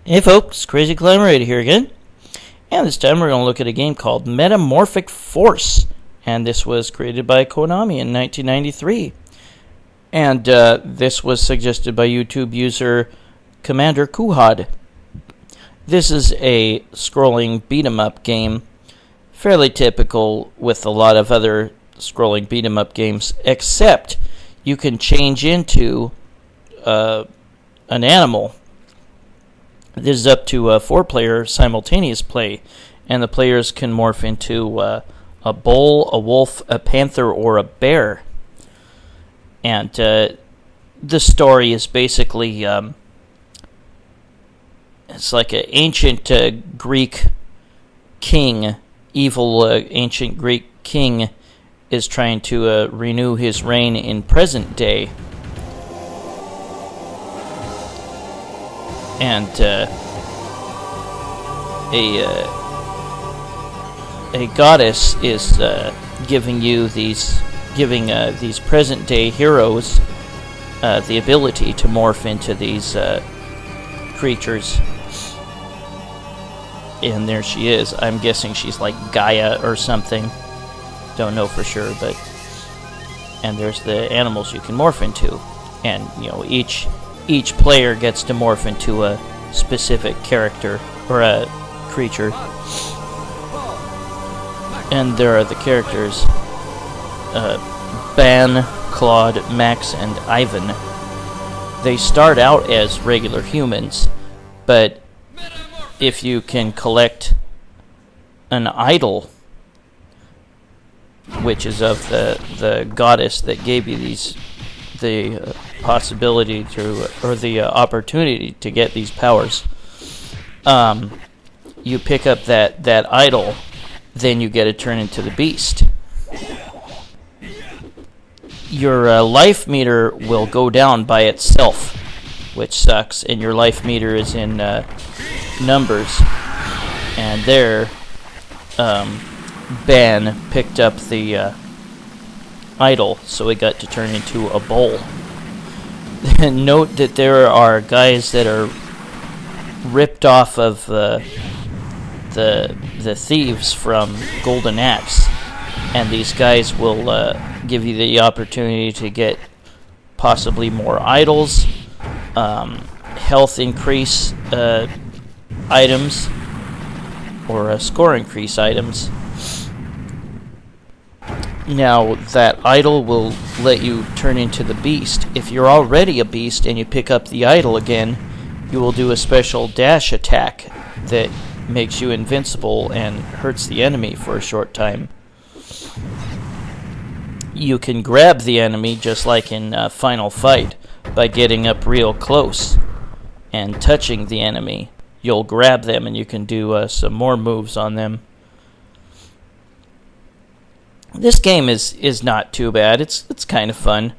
Hey folks, Crazy Climber here again, and this time we're going to look at a game called Metamorphic Force, and this was created by Konami in 1993, and this was suggested by YouTube user Commander QUUHOD. This is a scrolling beat-em-up game, fairly typical with a lot of other scrolling beat-em-up games, except you can change into an animal. This is up to a 4-player simultaneous play, and the players can morph into a bull, a wolf, a panther, or a bear. And the story is basically it's like an ancient Greek king, evil ancient Greek king is trying to renew his reign in present day. And a goddess is giving these present day heroes the ability to morph into these creatures. And there she is. I'm guessing she's like Gaia or something. Don't know for sure, but and there's the animals you can morph into, and each player gets to morph into a specific character or a creature. And there are the characters Ban, Claude, Max, and Ivan. They start out as regular humans, but if you can collect an idol, which is of the goddess that gave you the possibility to, or the opportunity to get these powers, you pick up that idol, then you get to turn into the beast. Your life meter will go down by itself, which sucks, and your life meter is in numbers. And there, Ben picked up the idol, so he got to turn into a bull. Note that there are guys that are ripped off of the thieves from Golden Axe, and these guys will give you the opportunity to get possibly more idols, health increase items, or score increase items. Now, that idol will let you turn into the beast. If you're already a beast and you pick up the idol again, you will do a special dash attack that makes you invincible and hurts the enemy for a short time. You can grab the enemy just like in Final Fight by getting up real close and touching the enemy. You'll grab them and you can do some more moves on them. This game is not too bad. It's kind of fun.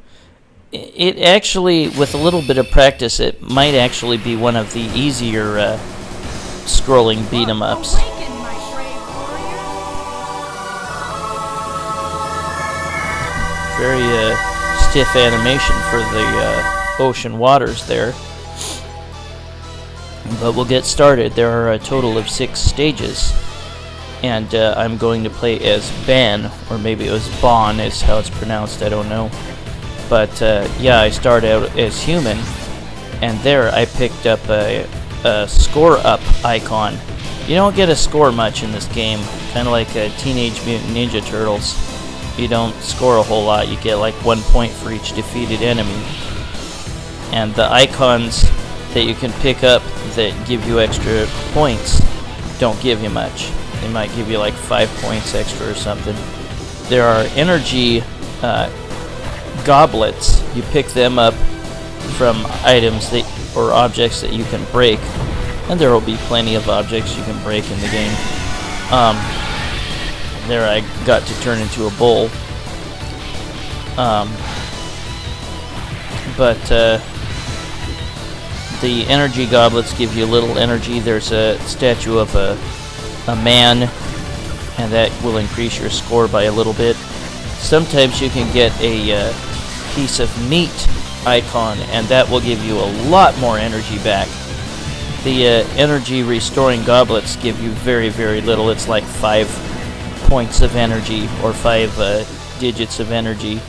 It actually, with a little bit of practice, it might actually be one of the easier scrolling beat-em-ups. Very stiff animation for the ocean waters there. But we'll get started. There are a total of 6 stages. And I'm going to play as Ban, or maybe it was Bon is how it's pronounced, I don't know. But yeah, I start out as human, and there I picked up a score up icon. You don't get a score much in this game, kind of like Teenage Mutant Ninja Turtles. You don't score a whole lot, you get like 1 point for each defeated enemy. And the icons that you can pick up that give you extra points don't give you much. They might give you like 5 points extra or something. There are energy goblets. You pick them up from items or objects that you can break, and there will be plenty of objects you can break in the game. There I got to turn into a bull. But the energy goblets give you a little energy. There's a statue of a man, and that will increase your score by a little bit. Sometimes you can get a piece of meat icon, and that will give you a lot more energy back. The energy restoring goblets give you very, very little. It's like 5 points of energy, or 5 digits of energy.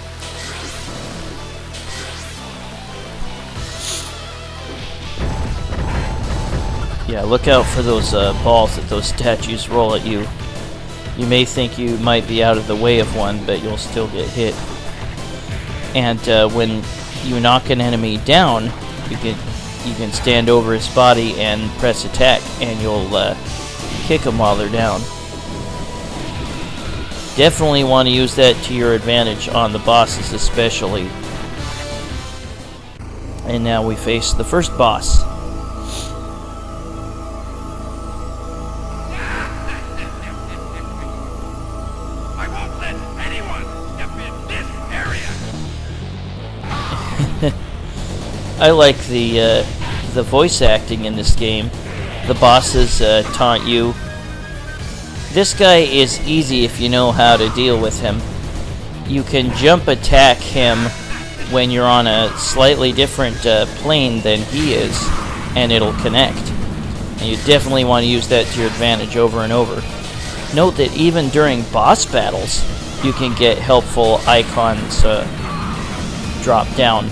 Yeah, look out for those balls that those statues roll at you. You may think you might be out of the way of one, but you'll still get hit. And when you knock an enemy down, you can stand over his body and press attack, and you'll kick them while they're down. Definitely want to use that to your advantage on the bosses especially. And now we face the first boss. I won't let anyone step in this area. I like the voice acting in this game. The bosses taunt you. This guy is easy if you know how to deal with him. You can jump attack him when you're on a slightly different plane than he is, and it'll connect. And you definitely want to use that to your advantage over and over. Note that even during boss battles, you can get helpful icons drop down.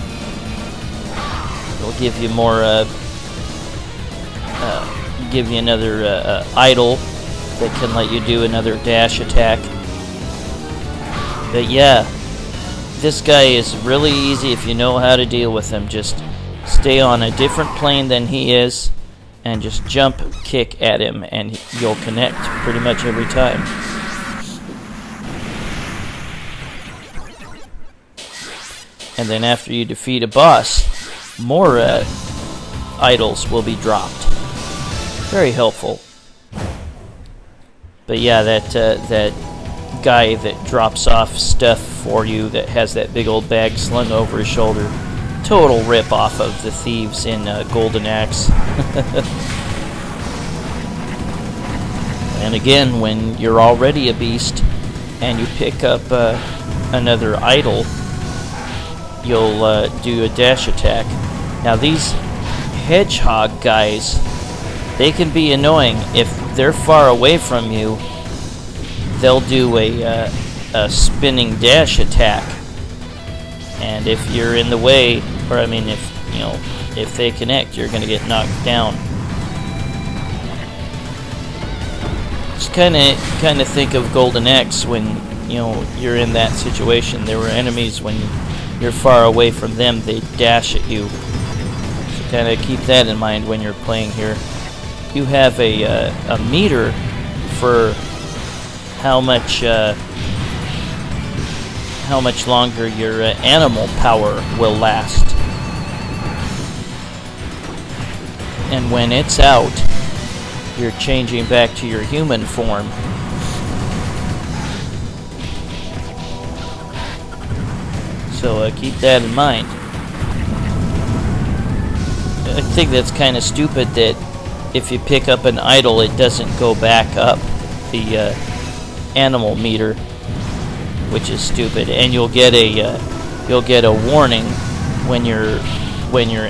It'll give you more, give you another idol that can let you do another dash attack. But yeah, this guy is really easy if you know how to deal with him. Just stay on a different plane than he is, and just jump kick at him, and you'll connect pretty much every time. And then after you defeat a boss, more idols will be dropped. Very helpful. But yeah, that guy that drops off stuff for you, that has that big old bag slung over his shoulder, total rip off of the thieves in Golden Axe. And again, when you're already a beast and you pick up another idol, you'll do a dash attack. Now these hedgehog guys, they can be annoying. If they're far away from you, they'll do a spinning dash attack. And if you're in the way, or I mean, if they connect, you're going to get knocked down. Just kind of think of Golden Axe when you're in that situation. There were enemies when you're far away from them, they dash at you. So kind of keep that in mind when you're playing here. You have a meter for how much longer your animal power will last. And when it's out, you're changing back to your human form. So keep that in mind. I think that's kind of stupid that if you pick up an idol, it doesn't go back up the animal meter, which is stupid. And you'll get a warning when your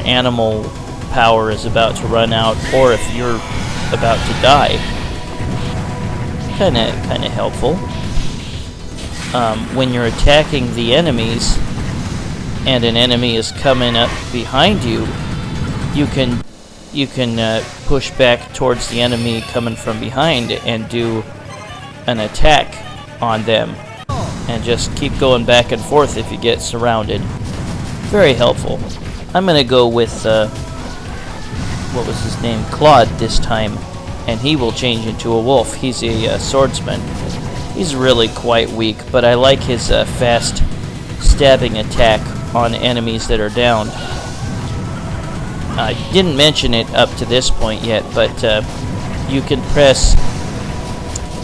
animal power is about to run out, or if you're about to die. Kind of helpful. When you're attacking the enemies, and an enemy is coming up behind you, you can push back towards the enemy coming from behind and do an attack on them, and just keep going back and forth if you get surrounded. Very helpful. I'm gonna go with what was his name, Claude this time, and he will change into a wolf. He's a swordsman. He's really quite weak, but I like his fast stabbing attack on enemies that are downed. I didn't mention it up to this point yet, but you can press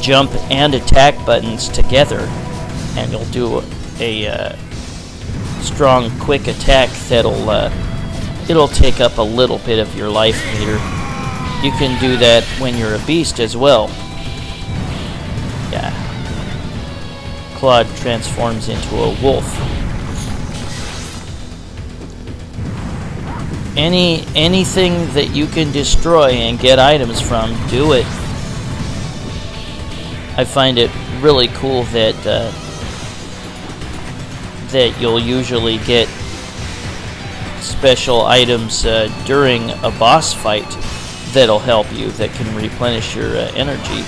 jump and attack buttons together, and you'll do a strong, quick attack that'll it'll take up a little bit of your life meter. You can do that when you're a beast as well. Yeah. Claude transforms into a wolf. anything that you can destroy and get items from, do it. I find it really cool that that you'll usually get special items during a boss fight that'll help you, that can replenish your energy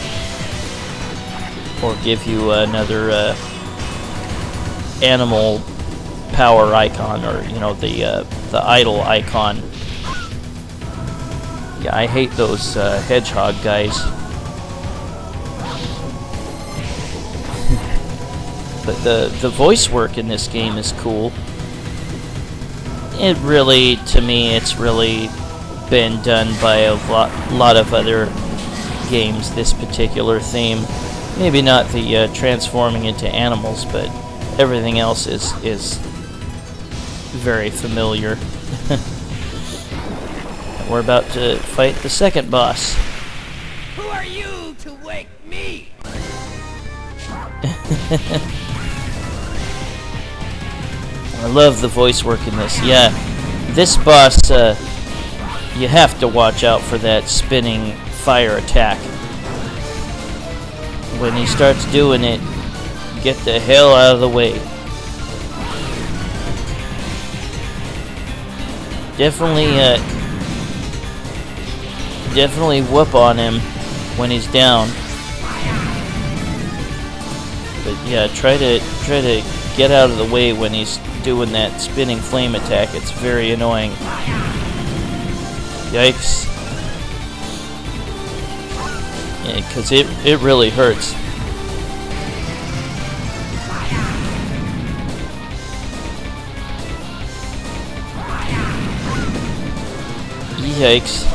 or give you another animal power icon, or the idle icon. Yeah, I hate those hedgehog guys. But the voice work in this game is cool. It really, to me, it's really been done by a lot of other games, this particular theme. Maybe not the transforming into animals, but everything else is very familiar. We're about to fight the second boss. Who are you to wake me? I love the voice work in this. Yeah, this boss, you have to watch out for that spinning fire attack. When he starts doing it, get the hell out of the way. Definitely whoop on him when he's down. But yeah, try to get out of the way when he's doing that spinning flame attack. It's very annoying. Yikes. Yeah, 'cause it really hurts. Yikes.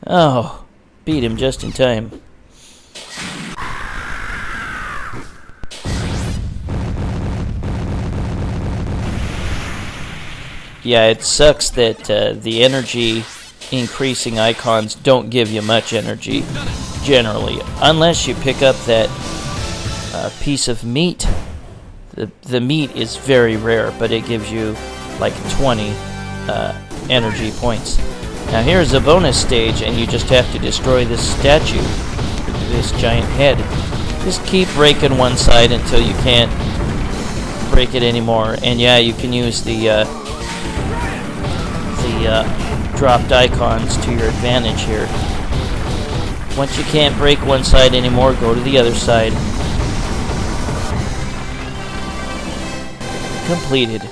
Oh, beat him just in time. Yeah, it sucks that the energy increasing icons don't give you much energy, generally. Unless you pick up that piece of meat. The meat is very rare, but it gives you like 20 energy points. Now here's a bonus stage, and you just have to destroy this statue, this giant head. Just keep breaking one side until you can't break it anymore. And yeah, you can use the dropped icons to your advantage here. Once you can't break one side anymore, go to the other side. Completed.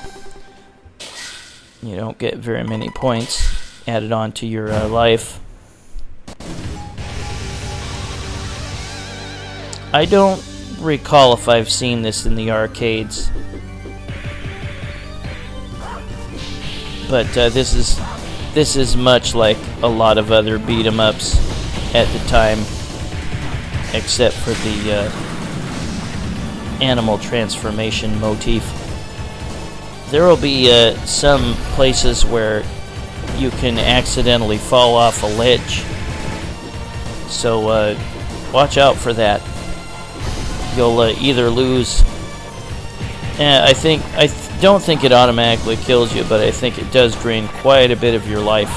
You don't get very many points added on to your life. I don't recall if I've seen this in the arcades, but this is much like a lot of other beat 'em ups at the time, except for the animal transformation motif. There will be some places where you can accidentally fall off a ledge, so watch out for that. You'll either lose. I don't think it automatically kills you, but I think it does drain quite a bit of your life.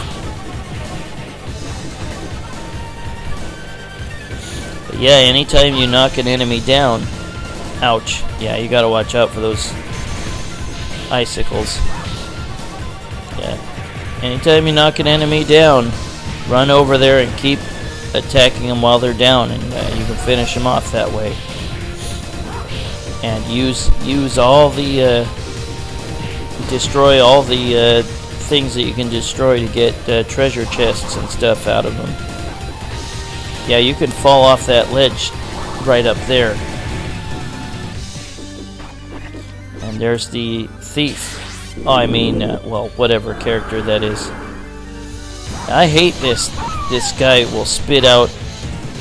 But yeah, anytime you knock an enemy down, ouch. Yeah, you gotta watch out for those icicles. Yeah. Anytime you knock an enemy down, run over there and keep attacking them while they're down, and you can finish them off that way. And use all the destroy all the things that you can destroy to get treasure chests and stuff out of them. Yeah, you can fall off that ledge right up there. And there's the thief. Oh, I mean, well, whatever character that is. I hate this. This guy will spit out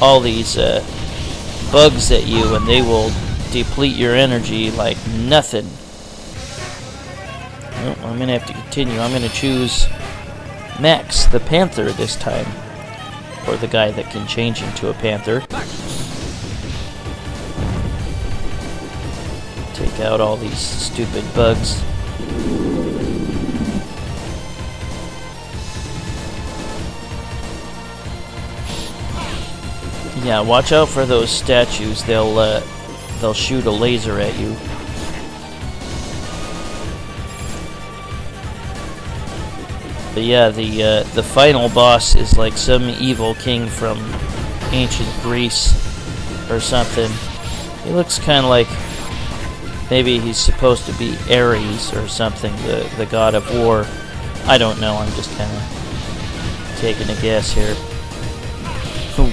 all these bugs at you, and they will deplete your energy like nothing. Oh, I'm gonna have to continue. I'm gonna choose Max, the panther, this time, or the guy that can change into a panther. Take out all these stupid bugs. Yeah, watch out for those statues. They'll shoot a laser at you. But yeah, the final boss is like some evil king from ancient Greece or something. He looks kind of like maybe he's supposed to be Ares or something, the god of war. I don't know. I'm just kind of taking a guess here.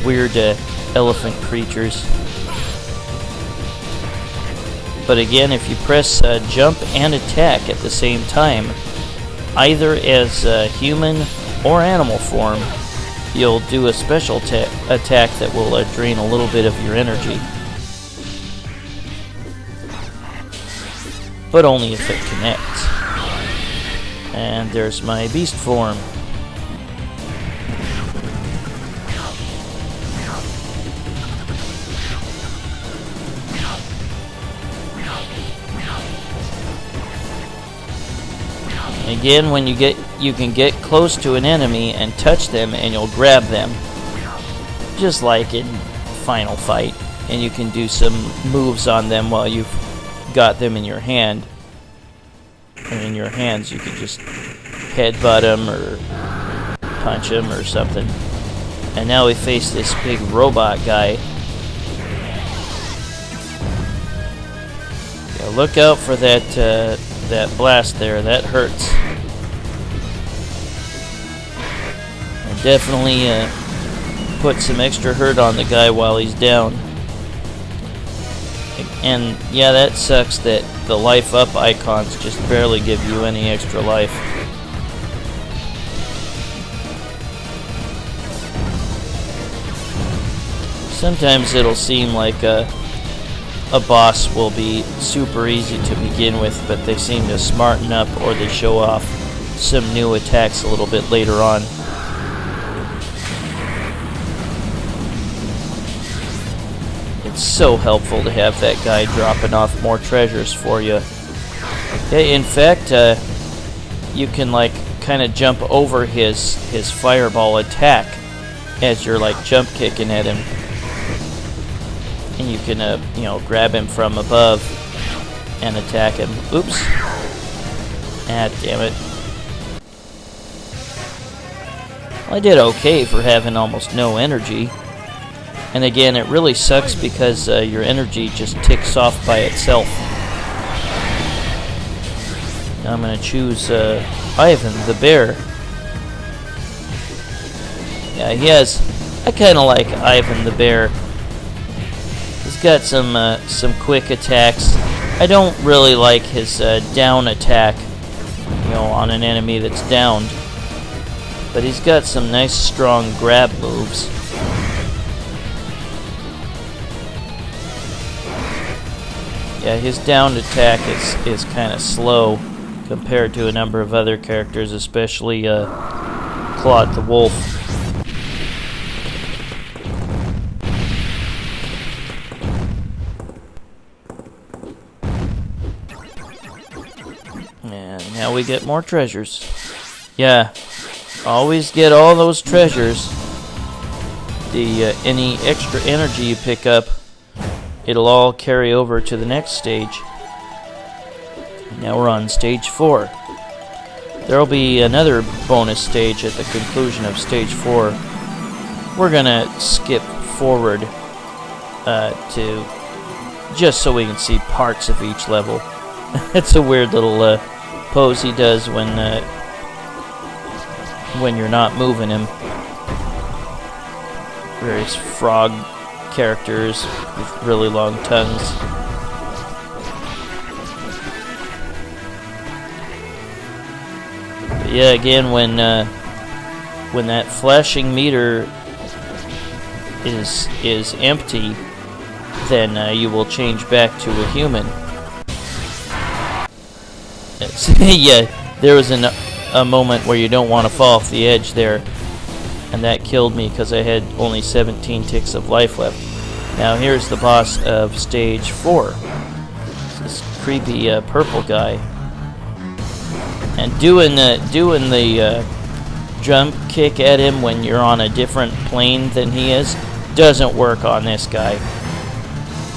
Weird elephant creatures. But again, if you press jump and attack at the same time, either as human or animal form, you'll do a special attack that will drain a little bit of your energy. But only if it connects. And there's my beast form. Again, when you can get close to an enemy and touch them, and you'll grab them, just like in Final Fight, and you can do some moves on them while you've got them in your hand. And in your hands, you can just headbutt them or punch them or something. And now we face this big robot guy. Yeah, look out for that blast there. That hurts. And definitely put some extra hurt on the guy while he's down. And yeah, that sucks that the life up icons just barely give you any extra life. Sometimes it'll seem like a boss will be super easy to begin with, but they seem to smarten up, or they show off some new attacks a little bit later on. It's so helpful to have that guy dropping off more treasures for you. Okay, in fact, you can like kind of jump over his fireball attack as you're like jump kicking at him. And you can, grab him from above and attack him. Oops. Ah, damn it. Well, I did okay for having almost no energy. And again, it really sucks because your energy just ticks off by itself. Now I'm going to choose Ivan the bear. Yeah, I kind of like Ivan the bear. He's got some quick attacks. I don't really like his down attack, on an enemy that's downed. But he's got some nice strong grab moves. Yeah, his downed attack is kind of slow compared to a number of other characters, especially Claude the wolf. And now we get more treasures. Yeah, always get all those treasures. Any extra energy you pick up, it'll all carry over to the next stage. Now we're on stage 4. There'll be another bonus stage at the conclusion of stage 4. We're gonna skip forward to just so we can see parts of each level. It's a weird little pose he does when you're not moving him. Various frog characters with really long tongues. But yeah, again, when that flashing meter is empty, then you will change back to a human. Yeah, there was a moment where you don't want to fall off the edge there. And that killed me because I had only 17 ticks of life left. Now here's the boss of stage 4. This creepy purple guy. And doing the jump kick at him when you're on a different plane than he is doesn't work on this guy.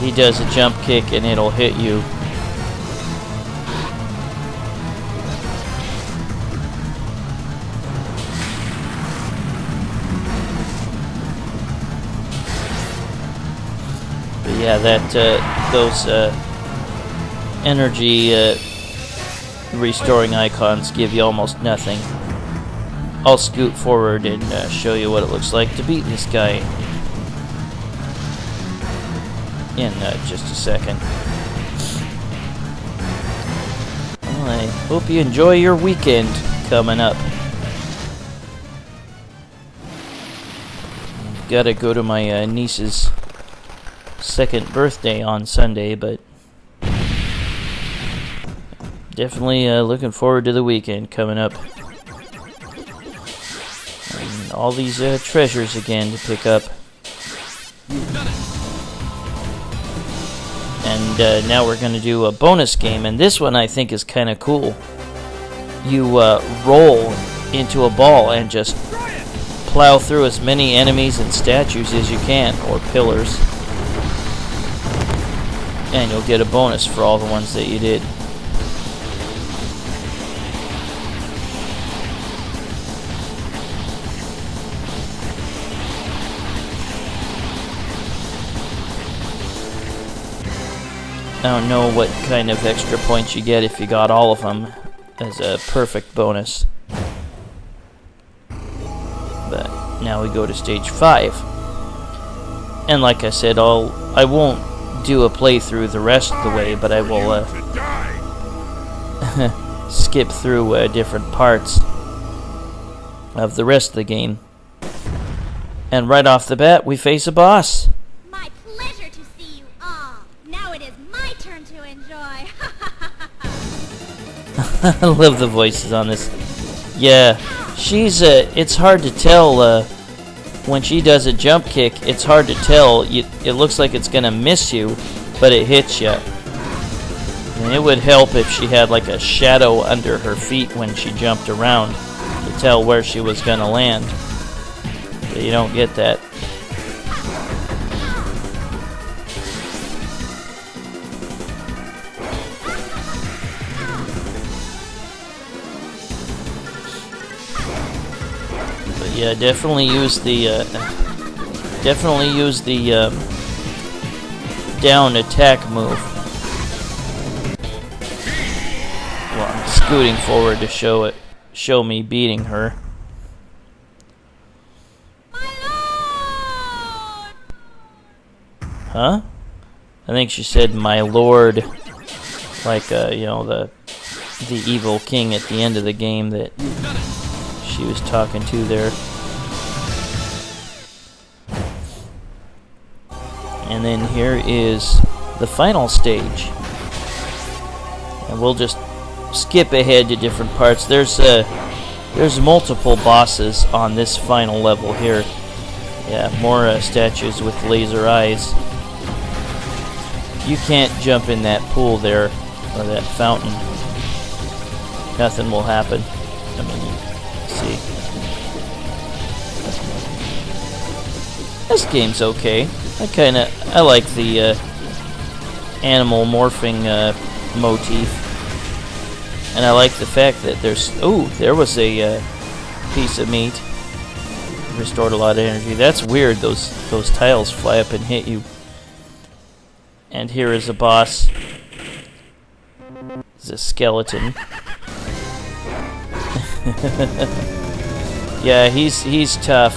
He does a jump kick and it'll hit you. But yeah, those energy restoring icons give you almost nothing. I'll scoot forward and show you what it looks like to beat this guy in just a second. Well, I hope you enjoy your weekend coming up. Gotta go to my niece's second birthday on Sunday, but definitely looking forward to the weekend coming up. And all these treasures again to pick up. And now we're going to do a bonus game, and this one I think is kind of cool. You roll into a ball and just plow through as many enemies and statues as you can, or pillars. And you'll get a bonus for all the ones that you did. I don't know what kind of extra points you get if you got all of them as a perfect bonus. But now we go to stage 5. And like I said, I won't do a playthrough the rest of the way, but I will skip through different parts of the rest of the game. And right off the bat, we face a boss. My pleasure to see you all. Now it is my turn to enjoy. I love the voices on this. Yeah, she's it's hard to tell when she does a jump kick. It's hard to tell. It looks like it's gonna miss you, but it hits you. And it would help if she had like a shadow under her feet when she jumped around to tell where she was gonna land. But you don't get that. Yeah, definitely use the down attack move. Well, I'm scooting forward to show me beating her. Huh? I think she said "my lord," like you know, the evil king at the end of the game that she was talking to there. And then here is the final stage. And we'll just skip ahead to different parts. There's multiple bosses on this final level here. Yeah, more statues with laser eyes. You can't jump in that pool there, or that fountain. Nothing will happen. I mean, see. This game's okay. I like the animal morphing motif, and I like the fact that there was a piece of meat. Restored a lot of energy. That's weird. Those tiles fly up and hit you. And here is a boss. It's a skeleton. Yeah, he's tough.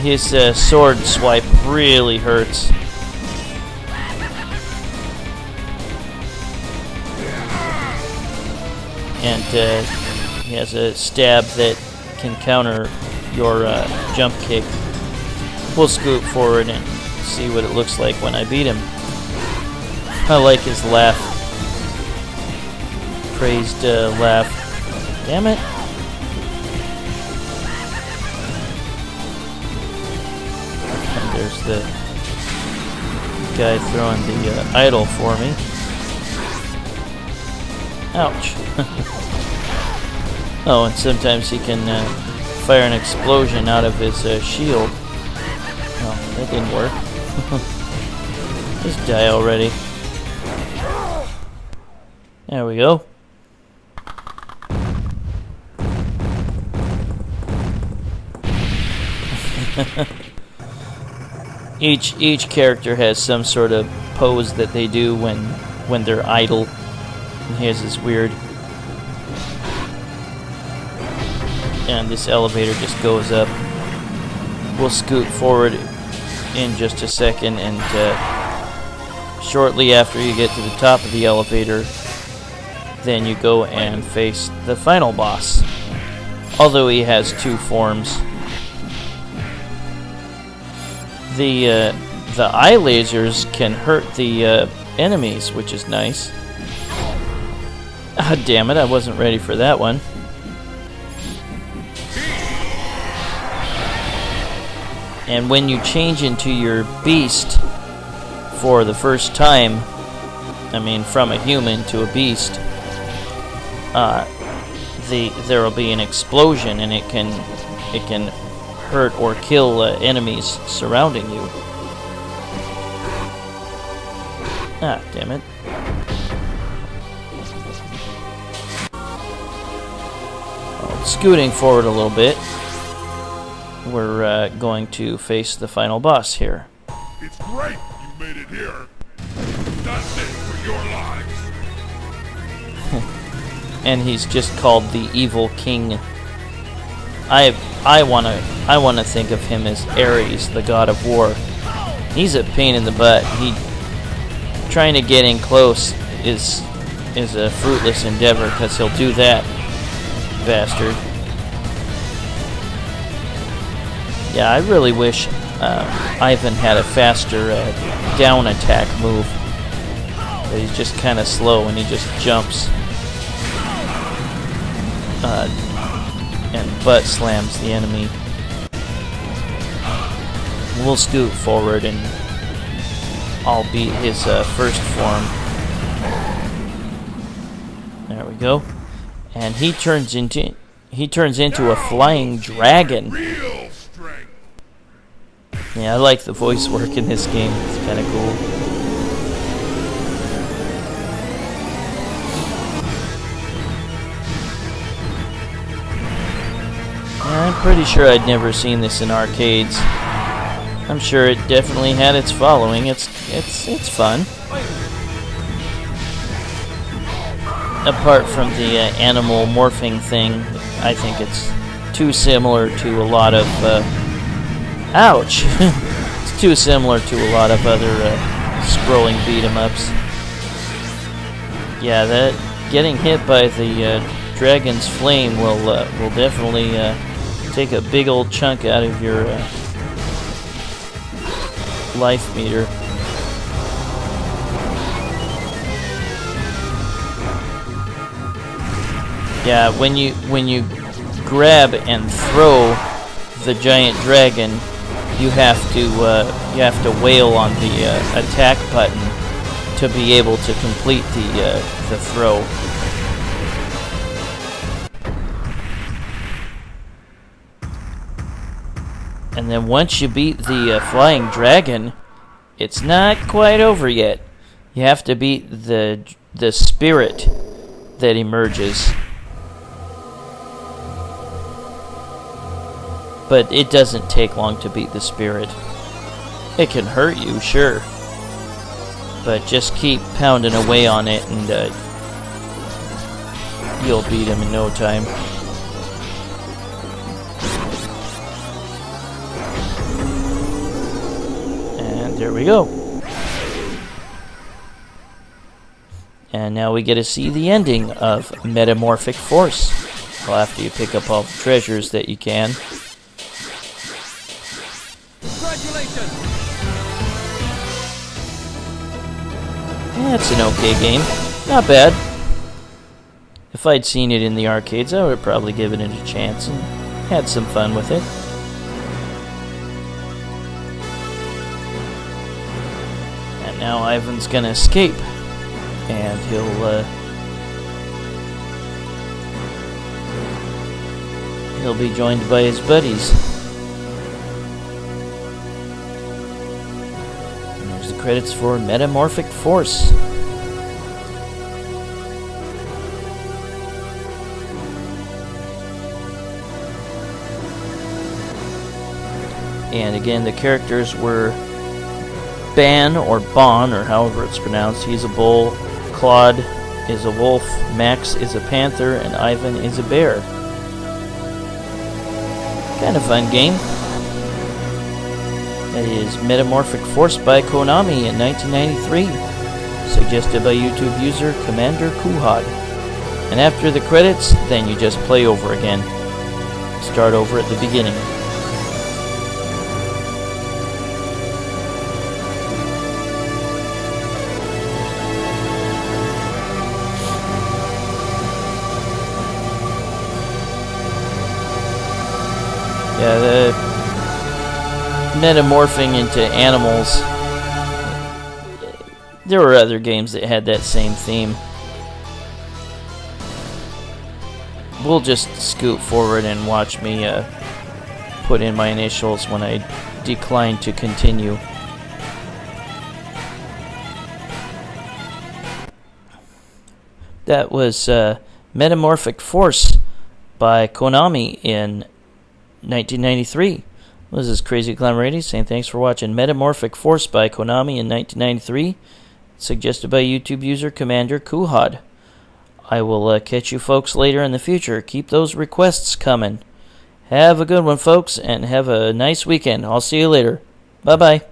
His sword swipe really hurts. And he has a stab that can counter your jump kick. We'll scoot forward and see what it looks like when I beat him. I like his laugh. Praised laugh. Damn it. And there's the guy throwing the idol for me. Ouch. Oh, and sometimes he can fire an explosion out of his shield. Oh, that didn't work. Just die already. There we go. Each character has some sort of pose that they do when they're idle. And his is weird. And this elevator just goes up. We'll scoot forward in just a second, and shortly after you get to the top of the elevator, then you go and face the final boss. Although he has two forms. The eye lasers can hurt the enemies, which is nice. Ah, damn it, I wasn't ready for that one. And when you change into your beast for the first time, I mean from a human to a beast, there will be an explosion, and it can hurt or kill enemies surrounding you. Ah, damn it. Well, scooting forward a little bit, we're going to face the final boss here. It's great you made it here. That's it for your lives. And he's just called the Evil King. I wanna think of him as Ares, the god of war. He's a pain in the butt. Trying to get in close is a fruitless endeavor, because he'll do that, bastard. Yeah, I really wish Ivan had a faster down attack move. But he's just kind of slow, and he just jumps and butt slams the enemy. We'll scoot forward, and I'll beat his first form. There we go. And he turns into a flying dragon. Real strength. Yeah, I like the voice work in this game. It's kind of cool. I'm pretty sure I'd never seen this in arcades. I'm sure it definitely had its following. It's fun. Apart from the animal morphing thing, I think it's too similar to a lot of ouch. It's too similar to a lot of other scrolling beat 'em ups. Yeah, that getting hit by the dragon's flame will definitely take a big old chunk out of your life meter. Yeah, when you grab and throw the giant dragon, you have to wail on the attack button to be able to complete the throw. And then once you beat the flying dragon, it's not quite over yet. You have to beat the spirit that emerges. But it doesn't take long to beat the spirit. It can hurt you, sure. But just keep pounding away on it, and you'll beat him in no time. There we go. And now we get to see the ending of Metamorphic Force. Well, after you pick up all the treasures that you can. Congratulations! Yeah, it's an okay game. Not bad. If I'd seen it in the arcades, I would have probably given it a chance and had some fun with it. Now Ivan's gonna escape, and he'll be joined by his buddies. Here's the credits for Metamorphic Force. And again, the characters were Ban or Bon, or however it's pronounced. He's a bull, Claude is a wolf, Max is a panther, and Ivan is a bear. Kind of fun game. That is Metamorphic Force by Konami in 1993. Suggested by YouTube user Commander QUUHOD. And after the credits, then you just play over again. Start over at the beginning. Yeah, the metamorphing into animals. There were other games that had that same theme. We'll just scoot forward and watch me put in my initials when I decline to continue. That was Metamorphic Force by Konami in 1993. This is Crazy Clown Radio saying thanks for watching Metamorphic Force by Konami in 1993. Suggested by YouTube user Commander QUUHOD. I will catch you folks later in the future. Keep those requests coming. Have a good one, folks, and have a nice weekend. I'll see you later. Bye-bye.